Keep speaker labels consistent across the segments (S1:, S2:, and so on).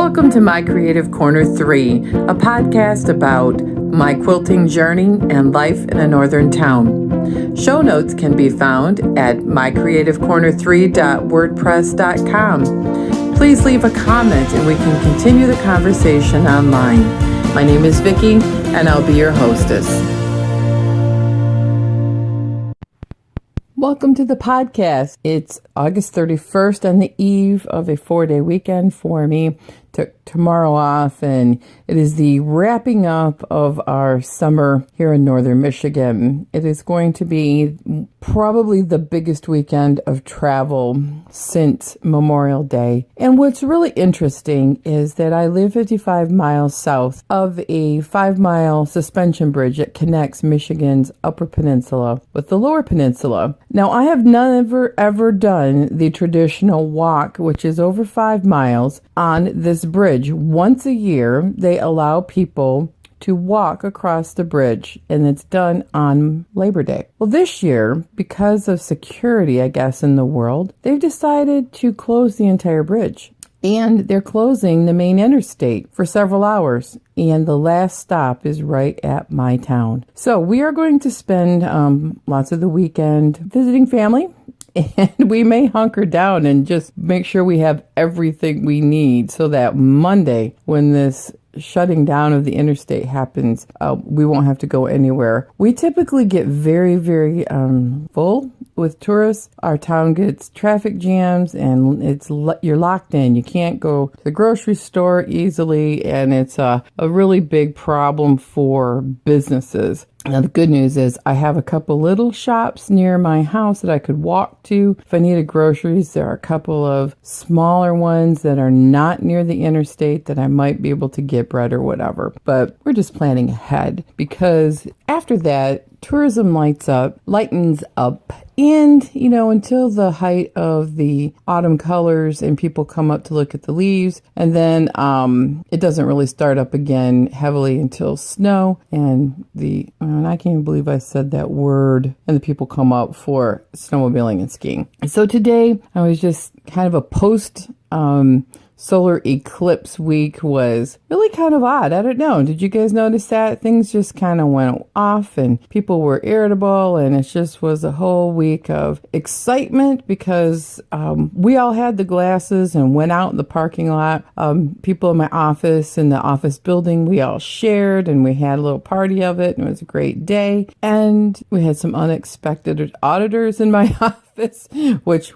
S1: Welcome to My Creative Corner 3, a podcast about my quilting journey and life in a northern town. Show notes can be found at mycreativecorner3.wordpress.com. Please leave a comment and we can continue the conversation online. My name is Vicki and I'll be your hostess. Welcome to the podcast. It's August 31st on the eve of a 4-day weekend for me. Took tomorrow off, and it is the wrapping up of our summer here in northern Michigan. It is going to be probably the biggest weekend of travel since Memorial Day. And what's really interesting is that I live 55 miles south of a 5-mile suspension bridge that connects Michigan's Upper Peninsula with the Lower Peninsula. Now, I have never ever done the traditional walk, which is over 5 miles on this bridge. Once a year, they allow people to walk across the bridge, and it's done on Labor Day. Well, this year, because of security, I guess, in the world, they've decided to close the entire bridge. And they're closing the main interstate for several hours. And the last stop is right at my town. So we are going to spend lots of the weekend visiting family. And we may hunker down and just make sure we have everything we need so that Monday, when this shutting down of the interstate happens, we won't have to go anywhere. We typically get very, very full with tourists. Our town gets traffic jams and you're locked in. You can't go to the grocery store easily, and it's a really big problem for businesses. Now, the good news is I have a couple little shops near my house that I could walk to if I needed groceries. There are a couple of smaller ones that are not near the interstate that I might be able to get bread or whatever. But we're just planning ahead, because after that, tourism lightens up. And, until the height of the autumn colors and people come up to look at the leaves, and then it doesn't really start up again heavily until snow and I can't even believe I said that word, and the people come up for snowmobiling and skiing. So today I was just kind of a post solar eclipse week was really kind of odd. I don't know. Did you guys notice that? Things just kind of went off and people were irritable, and it just was a whole week of excitement because we all had the glasses and went out in the parking lot. People in my office, in the office building, we all shared and we had a little party of it, and it was a great day. And we had some unexpected auditors in my office, which,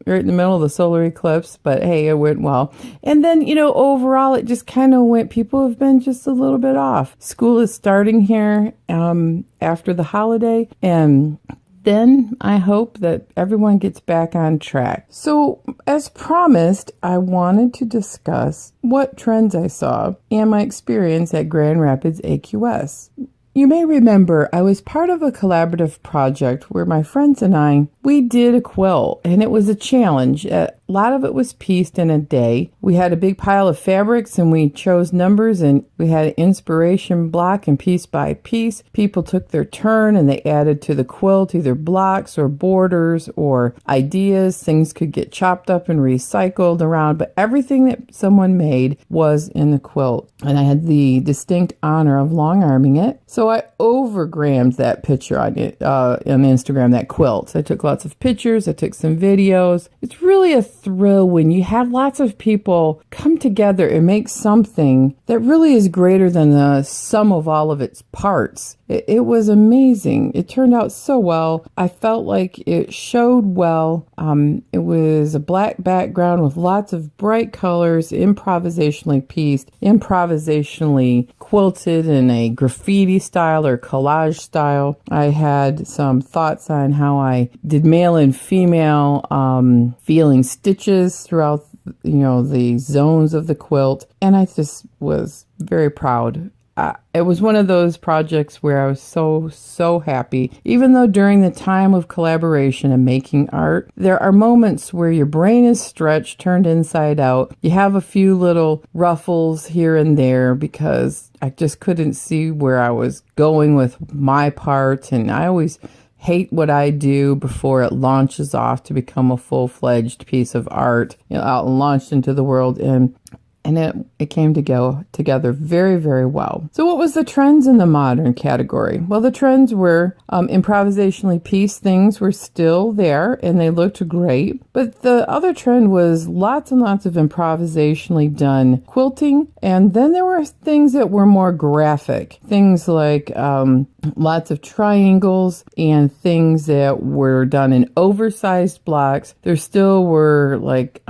S1: right in the middle of the solar eclipse, but hey, it went well. And then, overall, it just kind of went, people have been just a little bit off. School is starting here after the holiday, and then I hope that everyone gets back on track. So, as promised, I wanted to discuss what trends I saw and my experience at Grand Rapids AQS. You may remember I was part of a collaborative project where my friends and we did a quilt, and it was a challenge. A lot of it was pieced in a day. We had a big pile of fabrics and we chose numbers, and we had an inspiration block, and piece by piece, people took their turn and they added to the quilt either blocks or borders or ideas. Things could get chopped up and recycled around, but everything that someone made was in the quilt. And I had the distinct honor of long arming it. So I overgrammed that picture on Instagram, that quilt. So I took lots of pictures. I took some videos. It's really a thrill when you have lots of people come together and make something that really is greater than the sum of all of its parts. It was amazing. It turned out so well. I felt like it showed well. It was a black background with lots of bright colors, improvisationally pieced, improvisationally quilted in a graffiti style or collage style. I had some thoughts on how I did male and female feeling stitches throughout the zones of the quilt, and I just was very proud. It was one of those projects where I was so happy. Even though during the time of collaboration and making art, there are moments where your brain is stretched, turned inside out. You have a few little ruffles here and there because I just couldn't see where I was going with my part, and I always hate what I do before it launches off to become a full-fledged piece of art, out and launched into the world. And and it came to go together very, very well. So what was the trends in the modern category? Well, the trends were improvisationally pieced things were still there, and they looked great. But the other trend was lots and lots of improvisationally done quilting. And then there were things that were more graphic, things like lots of triangles and things that were done in oversized blocks. There still were like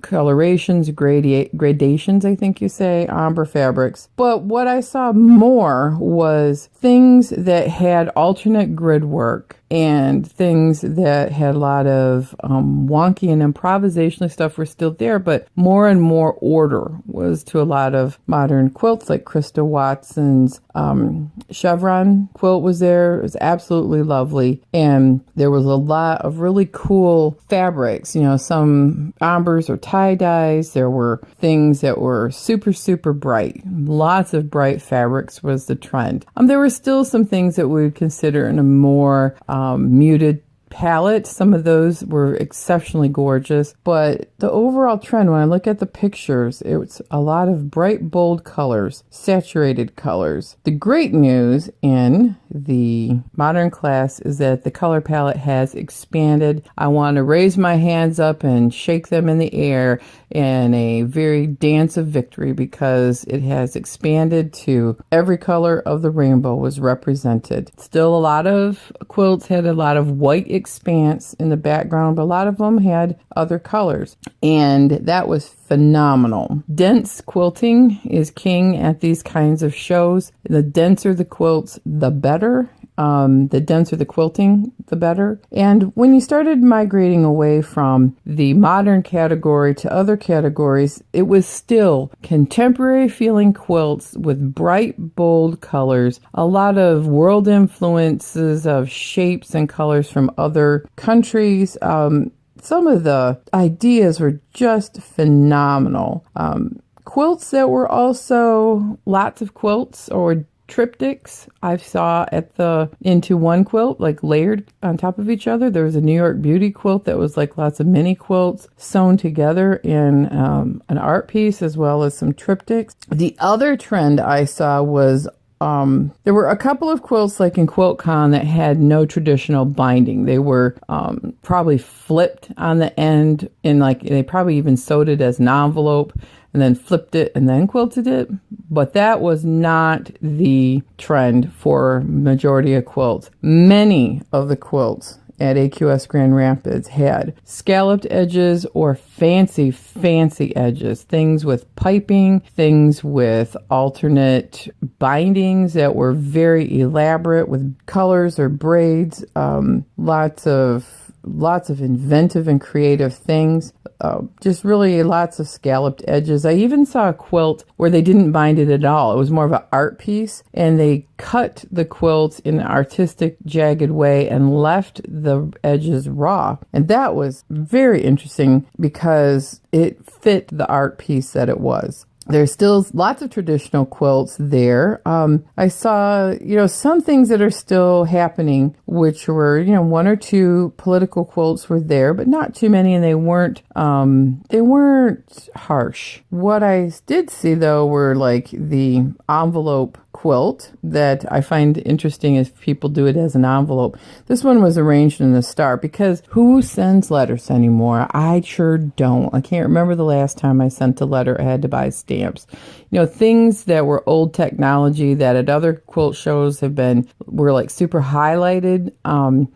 S1: colorations, gradations, I think you say, ombre fabrics. But what I saw more was things that had alternate grid work and things that had a lot of wonky and improvisational stuff were still there, but more and more order was to a lot of modern quilts, like Krista Watson's chevron quilt was there. It was absolutely lovely. And there was a lot of really cool fabrics, some ombres or tie-dyes. There were things that were super, super bright. Lots of bright fabrics was the trend. There were still some things that we would consider in a more muted palette. Some of those were exceptionally gorgeous, but the overall trend, when I look at the pictures, it's a lot of bright, bold colors, saturated colors. The great news in the modern class is that the color palette has expanded. I want to raise my hands up and shake them in the air in a very dance of victory, because it has expanded to every color of the rainbow was represented. Still, a lot of quilts had a lot of white expanse in the background, but a lot of them had other colors, and that was phenomenal. Dense quilting is king at these kinds of shows. The denser the quilts, the better. The denser the quilting, the better. And when you started migrating away from the modern category to other categories, it was still contemporary feeling quilts with bright, bold colors, a lot of world influences of shapes and colors from other countries. Some of the ideas were just phenomenal. Quilts that were also lots of quilts or triptychs I saw at into one quilt, like layered on top of each other. There was a New York Beauty quilt that was like lots of mini quilts sewn together in an art piece, as well as some triptychs. The other trend I saw was there were a couple of quilts like in QuiltCon that had no traditional binding. They were probably flipped on the end, and like they probably even sewed it as an envelope and then flipped it and then quilted it. But that was not the trend for majority of quilts. Many of the quilts at AQS Grand Rapids had scalloped edges or fancy edges, things with piping, things with alternate bindings that were very elaborate with colors or braids, lots of inventive and creative things, just really lots of scalloped edges. I even saw a quilt where they didn't bind it at all. It was more of an art piece, and they cut the quilt in an artistic, jagged way and left the edges raw. And that was very interesting because it fit the art piece that it was. There's still lots of traditional quilts there. I saw, some things that are still happening, which were, one or two political quilts were there, but not too many, and they weren't harsh. What I did see though were like the envelope quilt that I find interesting if people do it as an envelope. This one was arranged in the star, because who sends letters anymore? I sure don't. I can't remember the last time I sent a letter. I had to buy stamps. Things that were old technology that at other quilt shows were like super highlighted,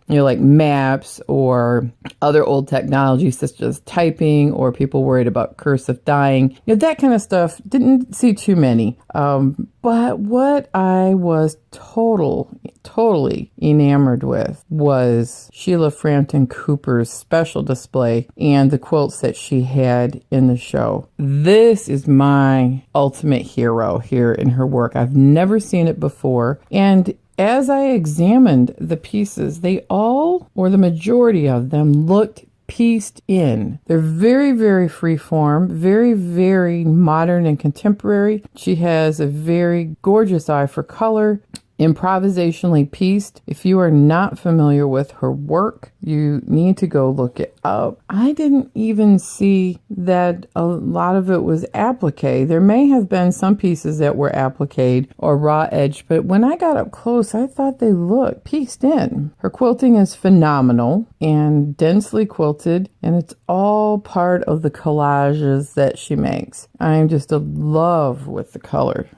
S1: like maps or other old technology such as typing, or people worried about cursive dyeing. That kind of stuff. Didn't see too many. But what I was totally enamored with was Sheila Frampton Cooper's special display and the quilts that she had in the show. This is my ultimate hero here in her work. I've never seen it before. And as I examined the pieces, they all, or the majority of them, looked pieced in. They're very, very free form, very, very modern and contemporary. She has a very gorgeous eye for color. improvisationally pieced. If you are not familiar with her work, you need to go look it up. I didn't even see that a lot of it was applique. There may have been some pieces that were appliqued or raw edged, but when I got up close, I thought they looked pieced in. Her quilting is phenomenal and densely quilted, and it's all part of the collages that she makes. I'm just in love with the color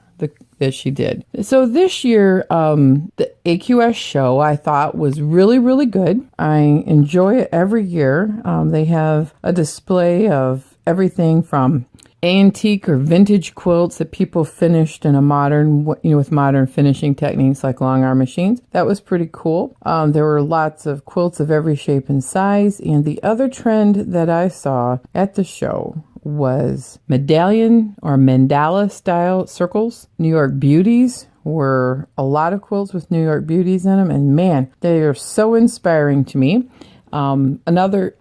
S1: that she did. So this year, the AQS show I thought was really, really good. I enjoy it every year. They have a display of everything from antique or vintage quilts that people finished in a modern, with modern finishing techniques like long arm machines. That was pretty cool. There were lots of quilts of every shape and size. And the other trend that I saw at the show was medallion or mandala style circles. New York Beauties were a lot of quilts with New York Beauties in them, and man, they are so inspiring to me. Other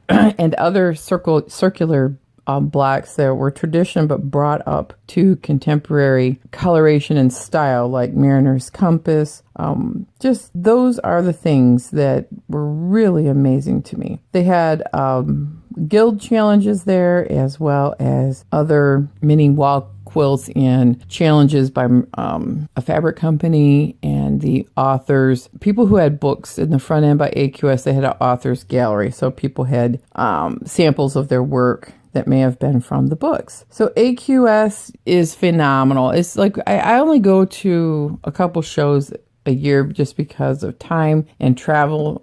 S1: circular blocks that were tradition but brought up to contemporary coloration and style, like Mariner's Compass. Just those are the things that were really amazing to me. They had guild challenges there, as well as other mini wall quilts and challenges by a fabric company and the authors. People who had books in the front end by AQS, they had an author's gallery. So people had samples of their work that may have been from the books. So AQS is phenomenal. It's like I only go to a couple shows a year just because of time, and travel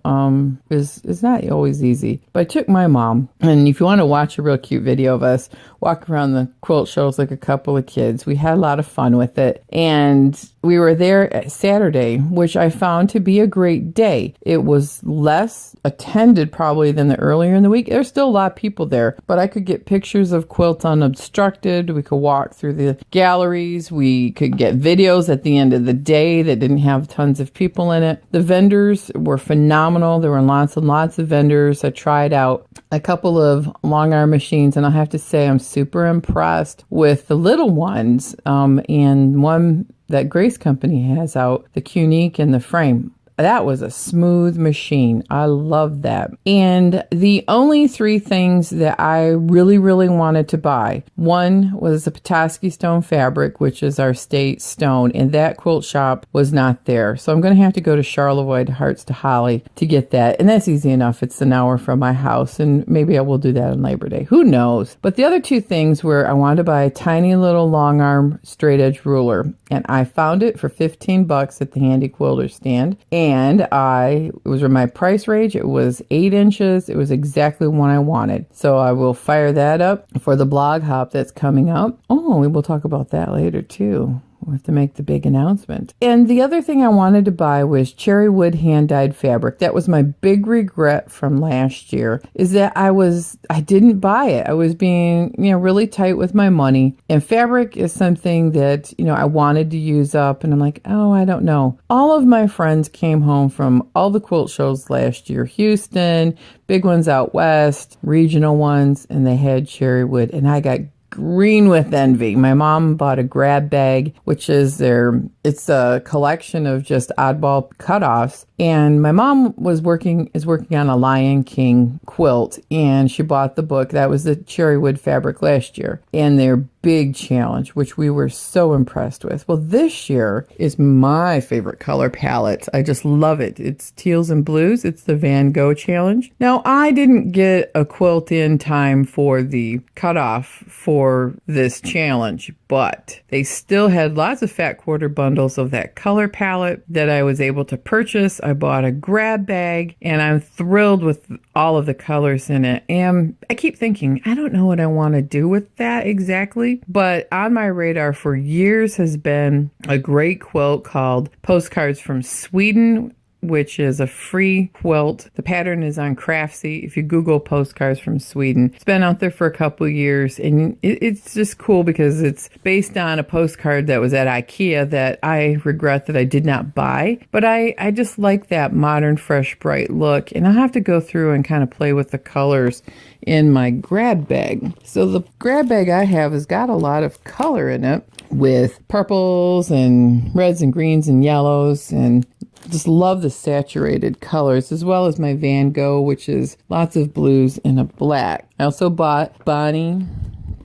S1: is not always easy. But I took my mom, and if you want to watch a real cute video of us walk around the quilt shows like a couple of kids, we had a lot of fun with it. And we were there Saturday, which I found to be a great day. It was less attended probably than the earlier in the week. There's still a lot of people there, but I could get pictures of quilts unobstructed. We could walk through the galleries. We could get videos at the end of the day that didn't have tons of people in it. The vendors were phenomenal. There were lots and lots of vendors. I tried out a couple of long arm machines, and I have to say I'm super impressed with the little ones, and one that Grace Company has out, the Qnique and the frame. That was a smooth machine. I love that. And the only three things that I really, really wanted to buy, one was the Petoskey stone fabric, which is our state stone, and that quilt shop was not there. So I'm going to have to go to Charlevoix, Hearts to Holly to get that. And that's easy enough. It's an hour from my house, and maybe I will do that on Labor Day. Who knows? But the other two things were I wanted to buy a tiny little long arm straight edge ruler, and I found it for $15 at the Handy Quilter stand. And it was in my price range. It was 8 inches. It was exactly what I wanted. So I will fire that up for the blog hop that's coming up. Oh, we will talk about that later too. We'll have to make the big announcement. And the other thing I wanted to buy was cherry wood hand-dyed fabric. That was my big regret from last year, is that I didn't buy it. I was being, really tight with my money. And fabric is something that, I wanted to use up. And I'm like, oh, I don't know. All of my friends came home from all the quilt shows last year. Houston, big ones out west, regional ones, and they had cherry wood. And I got green with envy. My mom bought a grab bag, which is it's a collection of just oddball cutoffs. And my mom is working on a Lion King quilt, and she bought the book. That was the cherry wood fabric last year, and their big challenge, which we were so impressed with. Well, this year is my favorite color palette. I just love it. It's teals and blues. It's the Van Gogh challenge. Now, I didn't get a quilt in time for the cutoff for this challenge, but they still had lots of fat quarter bundles of that color palette that I was able to purchase. I bought a grab bag, and I'm thrilled with all of the colors in it. And I keep thinking, I don't know what I want to do with that exactly, but on my radar for years has been a great quilt called Postcards from Sweden, which is a free quilt. The pattern is on Craftsy. If you Google postcards from Sweden, it's been out there for a couple years, and it's just cool because it's based on a postcard that was at IKEA that I regret that I did not buy. But I just like that modern, fresh, bright look, and I'll have to go through and kind of play with the colors in my grab bag. So the grab bag I have has got a lot of color in it, with purples and reds and greens and yellows, and just love the saturated colors, as well as my Van Gogh, which is lots of blues and a black. I also bought Bonnie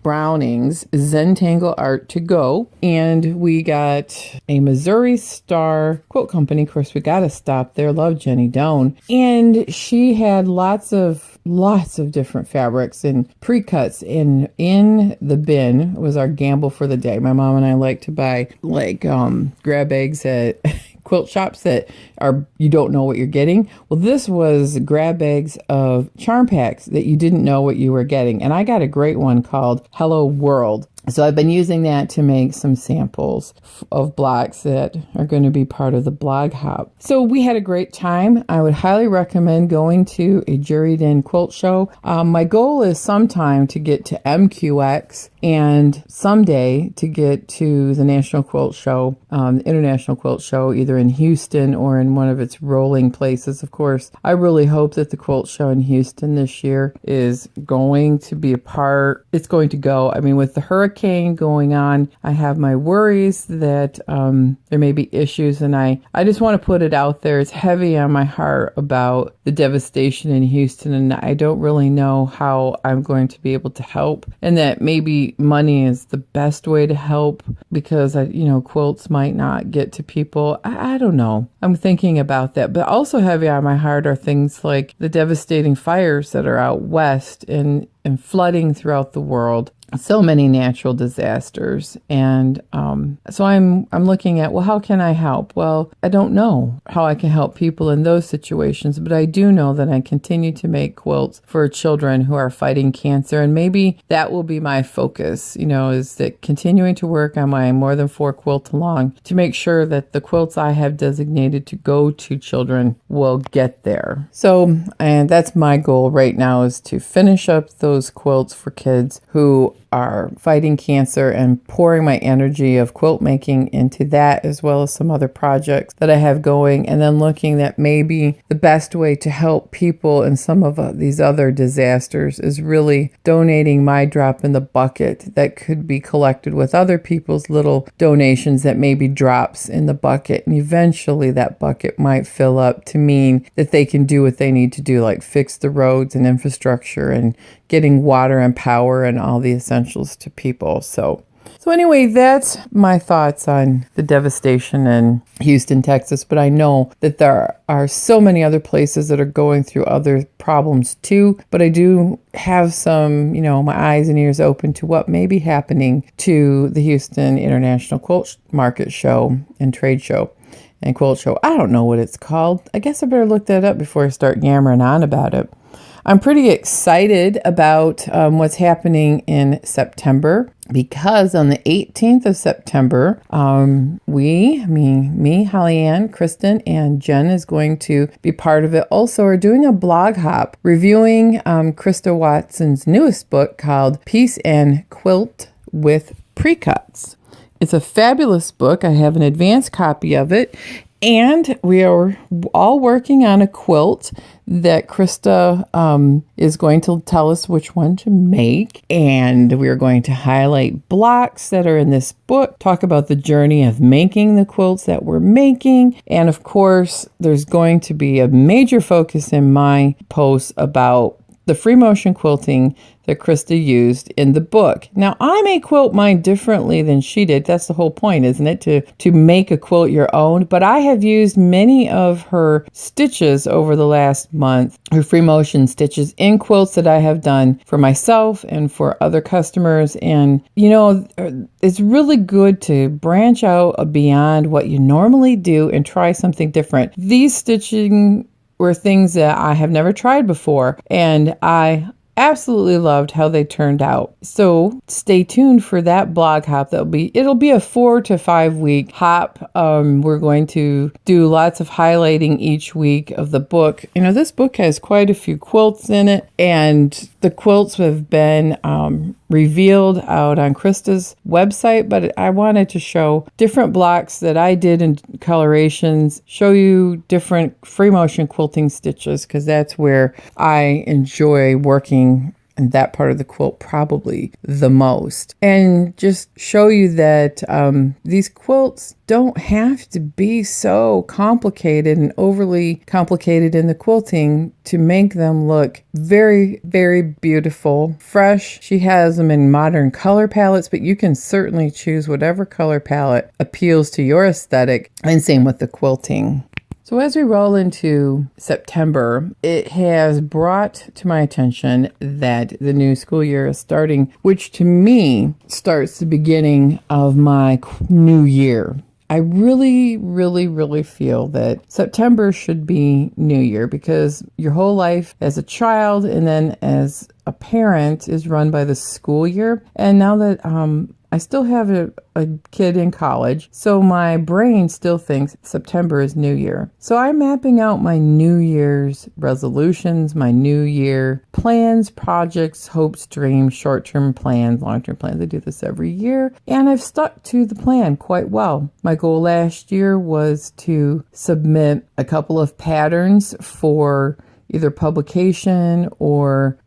S1: Browning's Zentangle Art to Go, and we got a Missouri Star Quilt Company. Of course, we got to stop there. Love Jenny Doan. And she had lots of different fabrics and pre-cuts, and in the bin was our gamble for the day. My mom and I like to buy grab bags at quilt shops that are, you don't know what you're getting. Well, this was grab bags of charm packs that you didn't know what you were getting. And I got a great one called Hello World. So I've been using that to make some samples of blocks that are going to be part of the blog hop. So we had a great time. I would highly recommend going to a juried in quilt show. My goal is sometime to get to MQX and someday to get to the National Quilt Show, International Quilt Show, either in Houston or in one of its rolling places. Of course, I really hope that the Quilt Show in Houston this year is going to be it's going to go. I mean, with the hurricane going on, I have my worries that there may be issues, and I just want to put it out there. It's heavy on my heart about the devastation in Houston, and I don't really know how I'm going to be able to help, and that maybe money is the best way to help, because quilts might not get to people. I don't know. I'm thinking about that. But also heavy on my heart are things like the devastating fires that are out west and flooding throughout the world. So many natural disasters. And so I'm looking at, well, how can I help? Well, I don't know how I can help people in those situations, but I do know that I continue to make quilts for children who are fighting cancer. And maybe that will be my focus, is that continuing to work on my more than 4 quilt along to make sure that the quilts I have designated to go to children will get there. So, and that's my goal right now, is to finish up those quilts for kids who are fighting cancer, and pouring my energy of quilt making into that, as well as some other projects that I have going, and then looking at maybe the best way to help people in some of these other disasters is really donating my drop in the bucket that could be collected with other people's little donations that may be drops in the bucket, and eventually that bucket might fill up to mean that they can do what they need to do, like fix the roads and infrastructure and getting water and power and all the essentials to people. So anyway, that's my thoughts on the devastation in Houston, Texas. But I know that there are so many other places that are going through other problems too. But I do have some, my eyes and ears open to what may be happening to the Houston International Quilt Market Show and Trade Show and Quilt Show. I don't know what it's called. I guess I better look that up before I start yammering on about it. I'm pretty excited about what's happening in September, because on the 18th of September, me, Holly Ann, Kristen, and Jen is going to be part of it. Also, we're doing a blog hop reviewing Krista Watson's newest book called Peace and Quilt with Pre-Cuts. It's a fabulous book. I have an advanced copy of it. And we are all working on a quilt that Krista is going to tell us which one to make. And we are going to highlight blocks that are in this book, talk about the journey of making the quilts that we're making. And of course, there's going to be a major focus in my posts about the free motion quilting that Krista used in the book. Now, I may quilt mine differently than she did. That's the whole point, isn't it? To make a quilt your own. But I have used many of her stitches over the last month, her free motion stitches, in quilts that I have done for myself and for other customers. And, it's really good to branch out beyond what you normally do and try something different. These stitching were things that I have never tried before, and I absolutely loved how they turned out. So stay tuned for that blog hop. It'll be a 4 to 5 week hop. We're going to do lots of highlighting each week of the book. This book has quite a few quilts in it, and the quilts have been revealed out on Krista's website, but I wanted to show different blocks that I did in colorations, show you different free motion quilting stitches, because that's where I enjoy working in that part of the quilt probably the most, and just show you that these quilts don't have to be so complicated and overly complicated in the quilting to make them look very, very beautiful, fresh. She has them in modern color palettes, but you can certainly choose whatever color palette appeals to your aesthetic, and same with the quilting. So as we roll into September, it has brought to my attention that the new school year is starting, which to me starts the beginning of my new year. I really, really, really feel that September should be New Year, because your whole life as a child and then as a parent is run by the school year. And now that I still have a kid in college, so my brain still thinks September is New Year. So I'm mapping out my New Year's resolutions, my New Year plans, projects, hopes, dreams, short-term plans, long-term plans. I do this every year, and I've stuck to the plan quite well. My goal last year was to submit a couple of patterns for either publication or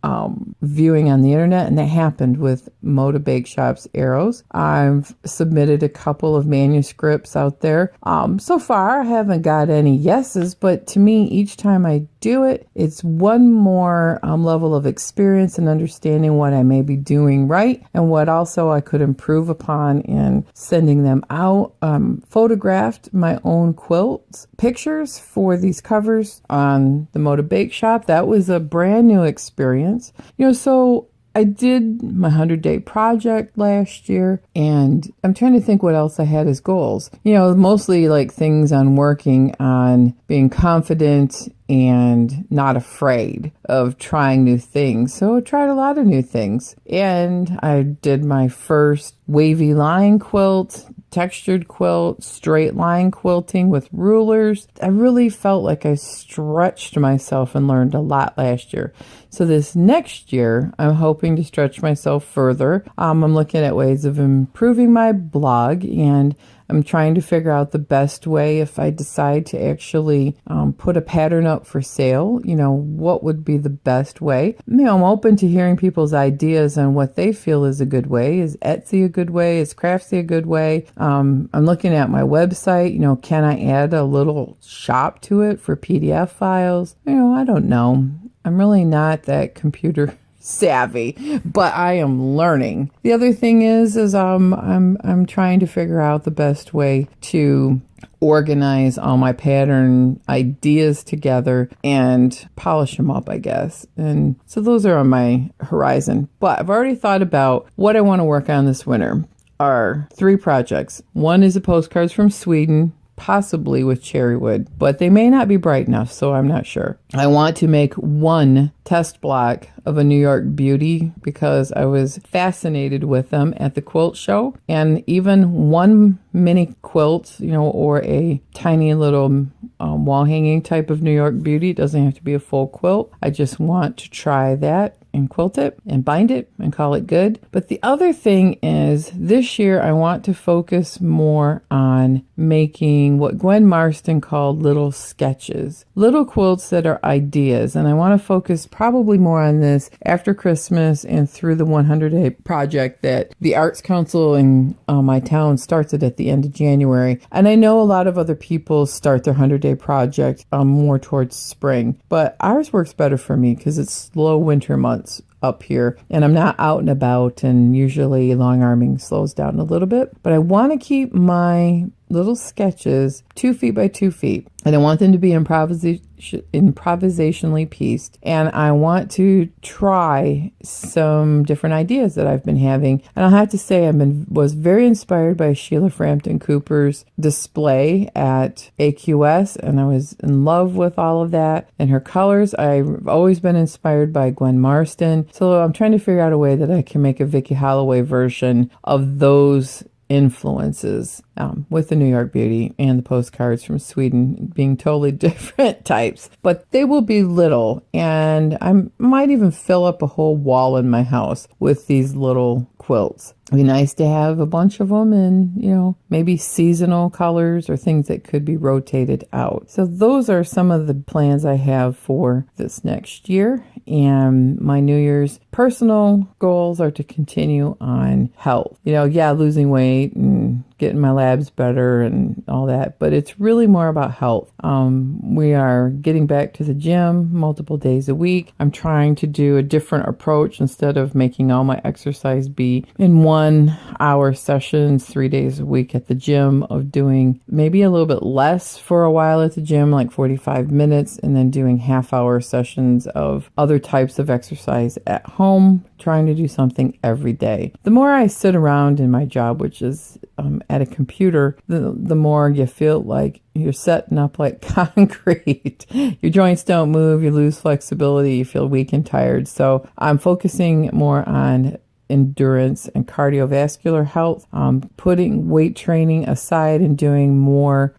S1: viewing on the internet, and that happened with Moda Bake Shop's Arrows. I've submitted a couple of manuscripts out there. So far, I haven't got any yeses, but to me, each time I do it, it's one more level of experience and understanding what I may be doing right and what also I could improve upon in sending them out. Photographed my own quilts, pictures for these covers on the Moda Bake Shop. That was a brand new experience. So I did my 100-day project last year, and I'm trying to think what else I had as goals. Mostly like things on working on being confident and not afraid of trying new things. So I tried a lot of new things, and I did my first wavy line quilt, textured quilt, straight line quilting with rulers. I really felt like I stretched myself and learned a lot last year. So this next year, I'm hoping to stretch myself further. I'm looking at ways of improving my blog, and I'm trying to figure out the best way if I decide to actually put a pattern up for sale. What would be the best way? I'm open to hearing people's ideas on what they feel is a good way. Is Etsy a good way? Is Craftsy a good way? I'm looking at my website. Can I add a little shop to it for PDF files? I don't know. I'm really not that computer savvy, but I am learning. The other thing is I'm trying to figure out the best way to organize all my pattern ideas together and polish them up, I guess. And so those are on my horizon. But I've already thought about what I want to work on this winter. Are 3 projects. One is a postcards from Sweden, possibly with cherry wood, but they may not be bright enough, so I'm not sure. I want to make one test block of a New York beauty because I was fascinated with them at the Quilt Show, and even one mini quilt, or a tiny little wall hanging type of New York beauty. It doesn't have to be a full quilt. I just want to try that and quilt it and bind it and call it good. But the other thing is, this year I want to focus more on making what Gwen Marston called little sketches, little quilts that are ideas. And I want to focus probably more on this after Christmas and through the 100-day project that the Arts Council in my town starts it at the end of January. And I know a lot of other people start their 100-day project more towards spring, but ours works better for me because it's slow winter months up here and I'm not out and about, and usually long arming slows down a little bit. But I want to keep my little sketches, 2 feet by 2 feet. And I want them to be improvisationally pieced. And I want to try some different ideas that I've been having. And I'll have to say was very inspired by Sheila Frampton Cooper's display at AQS. And I was in love with all of that. And her colors, I've always been inspired by Gwen Marston. So I'm trying to figure out a way that I can make a Vicki Holloway version of those influences with the New York Beauty and the postcards from Sweden being totally different types, but they will be little, and I might even fill up a whole wall in my house with these little quilts. It'd be nice to have a bunch of them in, maybe seasonal colors or things that could be rotated out. So those are some of the plans I have for this next year. And my New Year's personal goals are to continue on health. Losing weight and getting my labs better and all that, but it's really more about health. We are getting back to the gym multiple days a week. I'm trying to do a different approach instead of making all my exercise be in 1 hour sessions 3 days a week at the gym, of doing maybe a little bit less for a while at the gym, like 45 minutes, and then doing half-hour sessions of other types of exercise at home, trying to do something every day. The more I sit around in my job, which is at a computer, the more you feel like you're setting up like concrete. Your joints don't move, you lose flexibility, you feel weak and tired. So I'm focusing more on endurance and cardiovascular health, putting weight training aside and doing more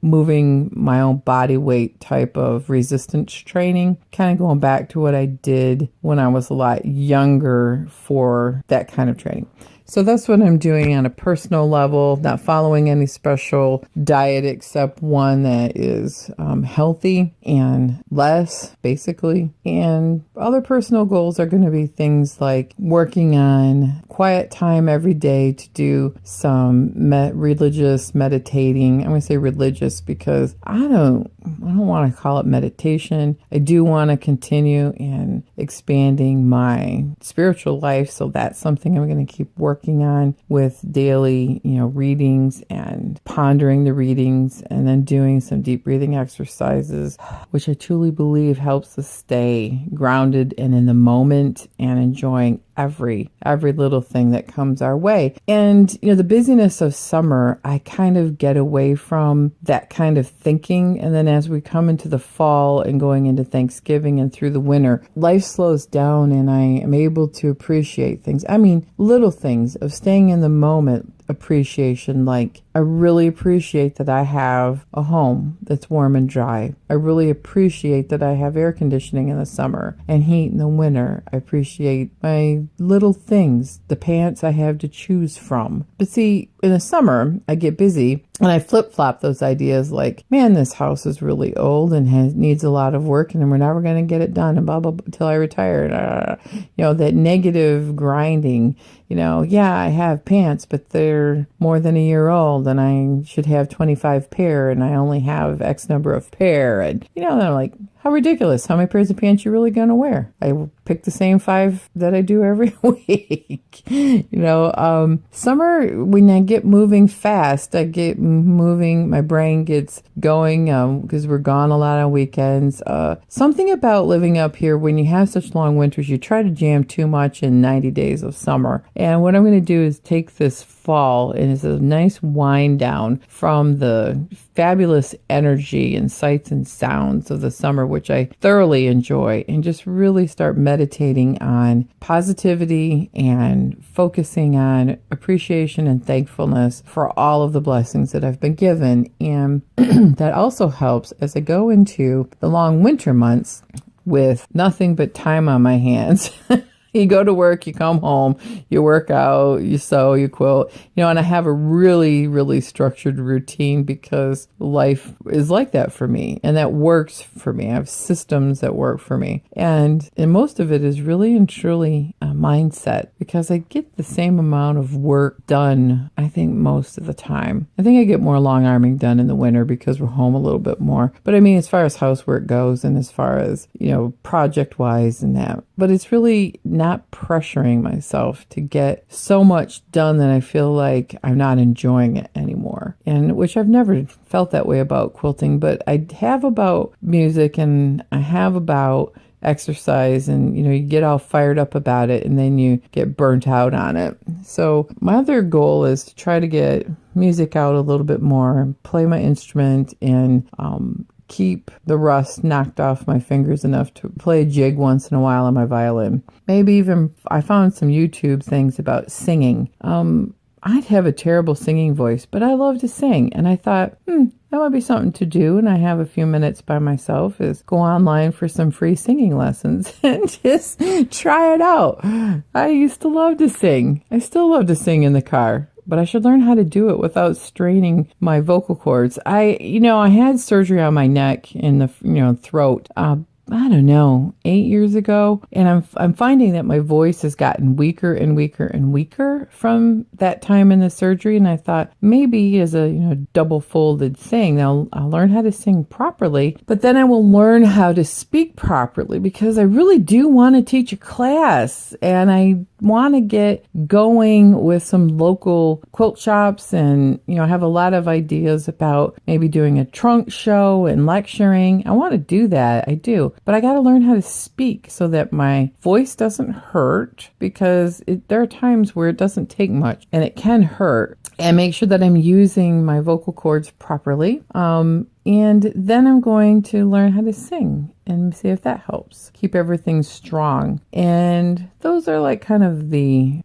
S1: moving my own body weight type of resistance training, kind of going back to what I did when I was a lot younger for that kind of training. So that's what I'm doing on a personal level, not following any special diet except one that is healthy and less, basically. And other personal goals are going to be things like working on quiet time every day to do some religious meditating. I'm going to say religious because I don't want to call it meditation. I do want to continue in expanding my spiritual life. So that's something I'm going to keep working on with daily, readings and pondering the readings, and then doing some deep breathing exercises, which I truly believe helps us stay grounded and in the moment and enjoying every little thing that comes our way. And, the busyness of summer, I kind of get away from that kind of thinking. And then as we come into the fall and going into Thanksgiving and through the winter, life slows down and I am able to appreciate things. I mean, little things of staying in the moment. Appreciation, like I really appreciate that I have a home that's warm and dry. I really appreciate that I have air conditioning in the summer and heat in the winter. I appreciate my little things, the pants I have to choose from. But see, in the summer, I get busy and I flip-flop those ideas like, man, this house is really old and needs a lot of work and we're never going to get it done and blah, blah, blah, until I retire. That negative grinding, I have pants, but they're more than a year old and I should have 25 pair and I only have X number of pair. And, I'm like, how ridiculous. How many pairs of pants you really going to wear? I pick the same 5 that I do every week. Summer, when I get moving fast, I get moving, my brain gets going because we're gone a lot on weekends. Something about living up here, when you have such long winters, you try to jam too much in 90 days of summer. And what I'm going to do is take this fall, and it's a nice wind down from the fabulous energy and sights and sounds of the summer, which I thoroughly enjoy, and just really start meditating on positivity and focusing on appreciation and thankfulness for all of the blessings that I've been given. And that also helps as I go into the long winter months with nothing but time on my hands. You go to work, you come home, you work out, you sew, you quilt, and I have a really, really structured routine because life is like that for me and that works for me. I have systems that work for me. And most of it is really and truly a mindset because I get the same amount of work done, I think, most of the time. I think I get more long arming done in the winter because we're home a little bit more. But I mean, as far as housework goes and as far as, project wise and that, but it's really not pressuring myself to get so much done that I feel like I'm not enjoying it anymore. And which I've never felt that way about quilting, but I have about music and I have about exercise, and you get all fired up about it and then you get burnt out on it. So my other goal is to try to get music out a little bit more, play my instrument, and keep the rust knocked off my fingers enough to play a jig once in a while on my violin. Maybe even I found some YouTube things about singing. I'd have a terrible singing voice, but I love to sing. And I thought, that might be something to do. And I have a few minutes by myself, is go online for some free singing lessons and just try it out. I used to love to sing. I still love to sing in the car, but I should learn how to do it without straining my vocal cords. I had surgery on my neck and the, throat. I don't know, 8 years ago. And I'm finding that my voice has gotten weaker and weaker and weaker from that time in the surgery. And I thought maybe as a, double folded thing, I'll learn how to sing properly, but then I will learn how to speak properly, because I really do want to teach a class and I want to get going with some local quilt shops, and I have a lot of ideas about maybe doing a trunk show and lecturing. I want to do that. I do. But I got to learn how to speak so that my voice doesn't hurt, because there are times where it doesn't take much and it can hurt, and make sure that I'm using my vocal cords properly. And then I'm going to learn how to sing and see if that helps keep everything strong. And those are like kind of the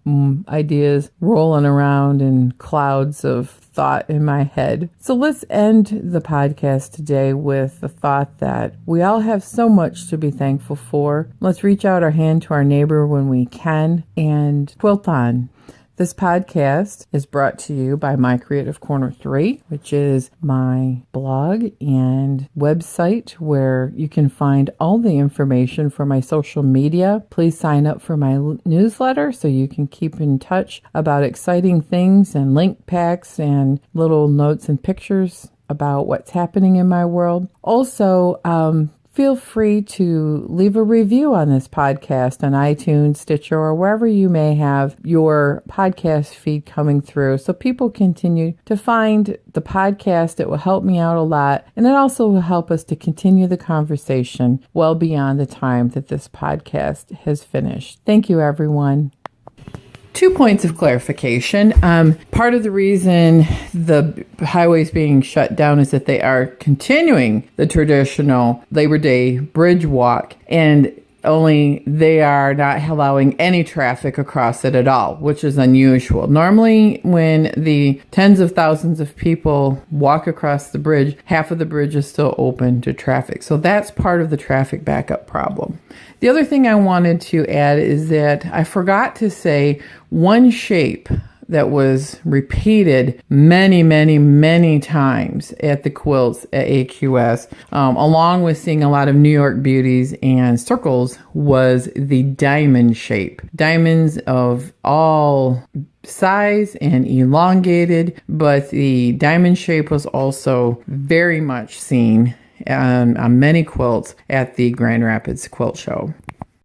S1: ideas rolling around in clouds of thought in my head. So let's end the podcast today with the thought that we all have so much to be thankful for. Let's reach out our hand to our neighbor when we can and quilt on. This podcast is brought to you by My Creative Corner 3, which is my blog and website where you can find all the information for my social media. Please sign up for my newsletter so you can keep in touch about exciting things and link packs and little notes and pictures about what's happening in my world. Also, feel free to leave a review on this podcast on iTunes, Stitcher, or wherever you may have your podcast feed coming through, so people continue to find the podcast. It will help me out a lot, and it also will help us to continue the conversation well beyond the time that this podcast has finished. Thank you, everyone. 2 points of clarification. Part of the reason the highways being shut down is that they are continuing the traditional Labor Day bridge walk, and only they are not allowing any traffic across it at all, which is unusual. Normally, when the tens of thousands of people walk across the bridge, half of the bridge is still open to traffic. So that's part of the traffic backup problem. The other thing I wanted to add is that I forgot to say one shape that was repeated many, many, many times at the quilts at AQS, along with seeing a lot of New York beauties and circles, was the diamond shape. Diamonds of all size and elongated, but the diamond shape was also very much seen on many quilts at the Grand Rapids Quilt Show.